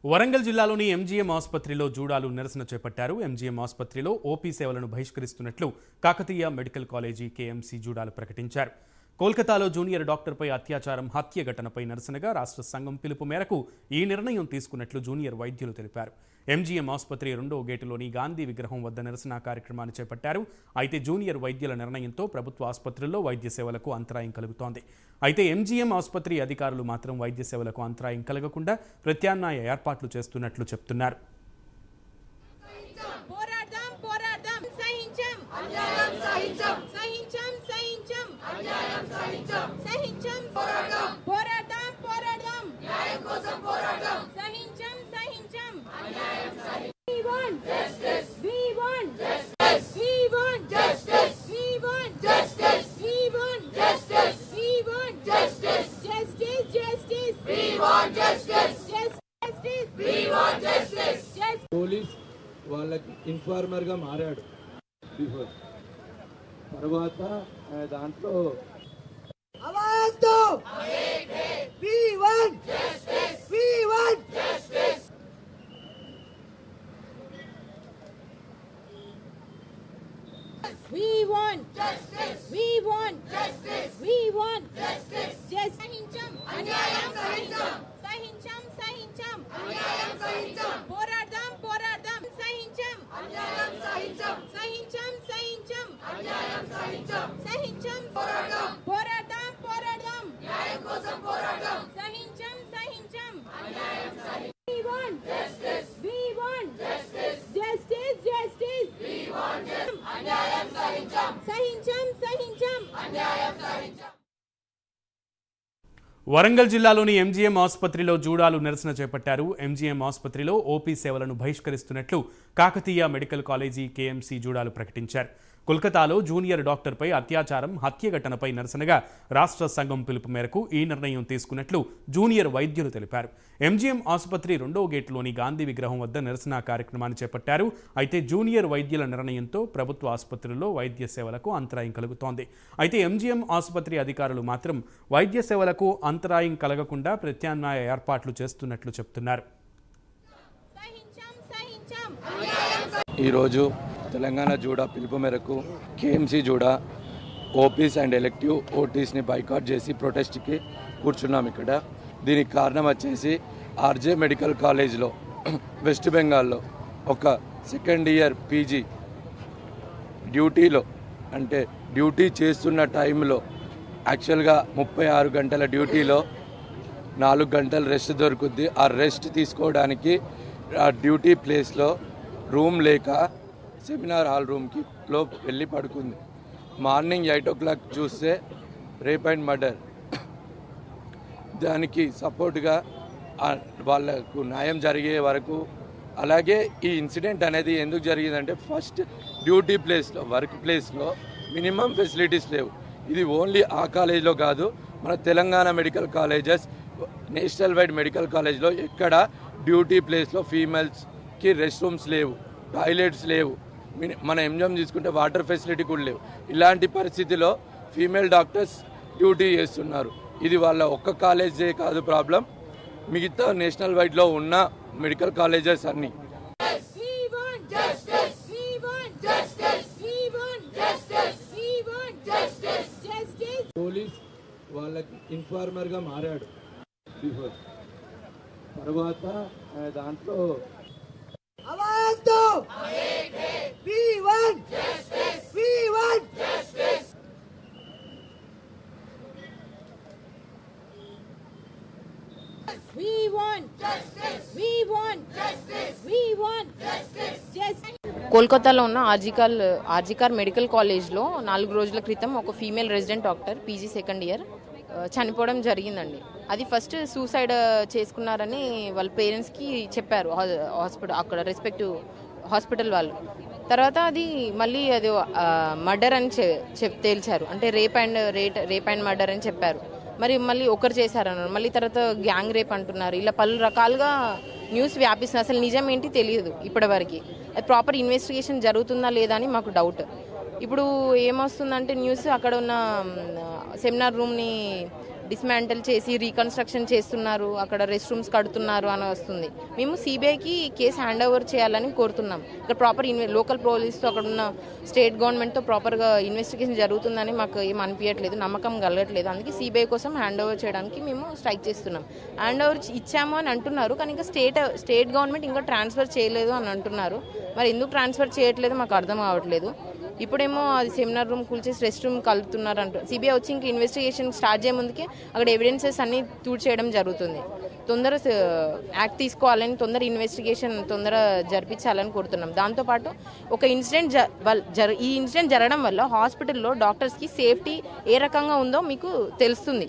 వరంగల్ జిల్లాలోని ఎంజీఎం ఆసుపత్రిలో జూడాలు నిరసన చేపట్టారు. ఎంజీఎం ఆసుపత్రిలో ఓపీ సేవలను బహిష్కరిస్తున్నట్లు కాకతీయ మెడికల్ కాలేజీ కేఎంసీ జూడాలు ప్రకటించారు. కోల్కతాలో జూనియర్ డాక్టర్పై అత్యాచారం హత్య ఘటనపై నిరసనగా రాష్ట్ర సంఘం పిలుపు మేరకు ఈ నిర్ణయం తీసుకున్నట్లు జూనియర్ వైద్యులు తెలిపారు. ఎంజీఎం ఆసుపత్రి 2వ గేటులోని గాంధీ విగ్రహం వద్ద నిరసన కార్యక్రమాన్ని చేపట్టారు. అయితే జూనియర్ వైద్యుల నిర్ణయంతో ప్రభుత్వ ఆసుపత్రుల్లో వైద్య సేవలకు అంతరాయం కలుగుతోంది. అయితే ఎంజీఎం ఆసుపత్రి అధికారులు మాత్రం వైద్య సేవలకు అంతరాయం కలగకుండా ప్రత్యామ్నాయ ఏర్పాట్లు చేస్తున్నట్లు చెప్తున్నారు. పోలీస్ వాళ్ళకి ఇన్ఫార్మర్ గా మారాడు. తర్వాత దాంట్లో వరంగల్ జిల్లాలోని ఎంజీఎం ఆసుపత్రిలో జూడాలు నిరసన చేపట్టారు. ఎంజీఎం ఆసుపత్రిలో ఓపీ సేవలను బహిష్కరిస్తున్నట్లు కాకతీయ మెడికల్ కాలేజీ కేఎంసీ జూడాలు ప్రకటించారు. కోల్కతాలో జూనియర్ డాక్టర్పై అత్యాచారం హత్య ఘటనపై నిరసనగా రాష్ట్ర సంఘం పిలుపు మేరకు ఈ నిర్ణయం తీసుకున్నట్లు జూనియర్ వైద్యులు తెలిపారు. ఎంజీఎం ఆసుపత్రి 2వ గేటులోని గాంధీ విగ్రహం వద్ద నిరసన కార్యక్రమాన్ని చేపట్టారు. అయితే జూనియర్ వైద్యుల నిర్ణయంతో ప్రభుత్వ ఆసుపత్రుల్లో వైద్య సేవలకు అంతరాయం కలుగుతోంది. అయితే ఎంజీఎం ఆసుపత్రి అధికారులు మాత్రం వైద్య సేవలకు అంతరాయం కలగకుండా ప్రత్యామ్నాయ ఏర్పాట్లు చేస్తున్నట్లు చెప్తున్నారు. ఈరోజు తెలంగాణ జూడా పిలుపు మేరకు KMC JUDA OPs and elective ఓటీస్ని బైకాట్ చేసి ప్రొటెస్ట్కి కూర్చున్నాం. ఇక్కడ దీనికి కారణం వచ్చేసి ఆర్జే మెడికల్ కాలేజ్లో వెస్ట్ బెంగాల్లో ఒక సెకండ్ ఇయర్ పీజీ డ్యూటీలో అంటే డ్యూటీ చేస్తున్న టైంలో యాక్చువల్గా 36 గంటల డ్యూటీలో 4 గంటలు రెస్ట్ దొరుకుద్ది. ఆ రెస్ట్ తీసుకోవడానికి ఆ డ్యూటీ ప్లేస్లో రూమ్ లేక సెమినార్ హాల్ రూమ్కి వెళ్ళి పడుకుంది. మార్నింగ్ 8 o'clock చూస్తే రేప్ అండ్ మర్డర్. దానికి సపోర్ట్గా వాళ్ళకు న్యాయం జరిగే వరకు. అలాగే ఈ ఇన్సిడెంట్ అనేది ఎందుకు జరిగిందంటే ఫస్ట్ డ్యూటీ ప్లేస్లో వర్క్ ప్లేస్లో మినిమం ఫెసిలిటీస్ లేవు. ఇది ఓన్లీ ఆ కాలేజ్లో కాదు, మన Telangana medical colleges national wide medical కాలేజ్లో ఎక్కడ డ్యూటీ ప్లేస్లో ఫీమేల్స్కి రెస్ట్ రూమ్స్ లేవు, టాయిలెట్స్ లేవు. మన ఎంజామ్ తీసుకుంటే వాటర్ ఫెసిలిటీ కూడా లేవు. ఇలాంటి పరిస్థితిలో ఫీమేల్ డాక్టర్స్ డ్యూటీ చేస్తున్నారు. ఇది వాళ్ళ ఒక్క కాలేజే కాదు ప్రాబ్లం, మిగతా నేషనల్ వైడ్లో ఉన్న మెడికల్ కాలేజెస్ అన్నీ. పోలీస్ వాళ్ళకి ఇన్ఫార్మర్ గా మారాడు. తర్వాత దాంట్లో కోల్కతాలో ఉన్న ఆర్జికార్ మెడికల్ కాలేజ్లో 4 రోజుల క్రితం ఒక female resident doctor PG second year చనిపోవడం జరిగిందండి. అది ఫస్ట్ సూసైడ్ చేసుకున్నారని వాళ్ళ పేరెంట్స్కి చెప్పారు హాస్పిటల్, అక్కడ రెస్పెక్టివ్ హాస్పిటల్ వాళ్ళు. తర్వాత అది మళ్ళీ అది మర్డర్ అని తేల్చారు. అంటే రేప్ అండ్ మర్డర్ అని చెప్పారు. మరి మళ్ళీ ఒకరు చేశారన్నారు, మళ్ళీ తర్వాత గ్యాంగ్ రేప్ అంటున్నారు. ఇలా పలు రకాలుగా న్యూస్ వ్యాపిస్తుంది. అసలు నిజం ఏంటి తెలియదు ఇప్పటివరకు. అది ప్రాపర్ ఇన్వెస్టిగేషన్ జరుగుతుందా లేదా అని మాకు డౌట్. ఇప్పుడు ఏమొస్తుందంటే న్యూస్ అక్కడ ఉన్న సెమినార్ రూమ్ని డిస్మాంటిల్ చేసి రీకన్స్ట్రక్షన్ చేస్తున్నారు, అక్కడ రెస్ట్ రూమ్స్ కడుతున్నారు అని వస్తుంది. మేము సిబిఐకి కేసు హ్యాండ్ ఓవర్ చేయాలని కోరుతున్నాం. ఇక్కడ ప్రాపర్ లోకల్ పోలీస్తో అక్కడ ఉన్న స్టేట్ గవర్నమెంట్తో ప్రాపర్గా ఇన్వెస్టిగేషన్ జరుగుతుందని మాకు ఏం అనిపించట్లేదు, నమ్మకం కలగట్లేదు. అందుకే సిబిఐ కోసం హ్యాండ్ ఓవర్ చేయడానికి మేము స్ట్రైక్ చేస్తున్నాం. హ్యాండ్ ఓవర్ ఇచ్చాము అని అంటున్నారు, కానీ ఇంకా స్టేట్ గవర్నమెంట్ ఇంకా ట్రాన్స్ఫర్ చేయలేదు అని అంటున్నారు. మరి ఎందుకు ట్రాన్స్ఫర్ చేయట్లేదు మాకు అర్థం కావట్లేదు. ఇప్పుడేమో అది సెమినార్ రూమ్ కూల్చేసి రెస్ట్ రూమ్ కలుపుతున్నారు అంటారు. సిబిఐ వచ్చి ఇంకా ఇన్వెస్టిగేషన్ స్టార్ట్ చేయ ముందుకే అక్కడ ఎవిడెన్సెస్ అన్ని తూడ్చేయడం జరుగుతుంది. తొందర యాక్ట్ తీసుకోవాలని, తొందర ఇన్వెస్టిగేషన్ తొందర జరిపించాలని కోరుతున్నాం. దాంతోపాటు ఒక ఇన్సిడెంట్ ఈ ఇన్సిడెంట్ జరగడం వల్ల హాస్పిటల్లో డాక్టర్స్కి సేఫ్టీ ఏ రకంగా ఉందో మీకు తెలుస్తుంది.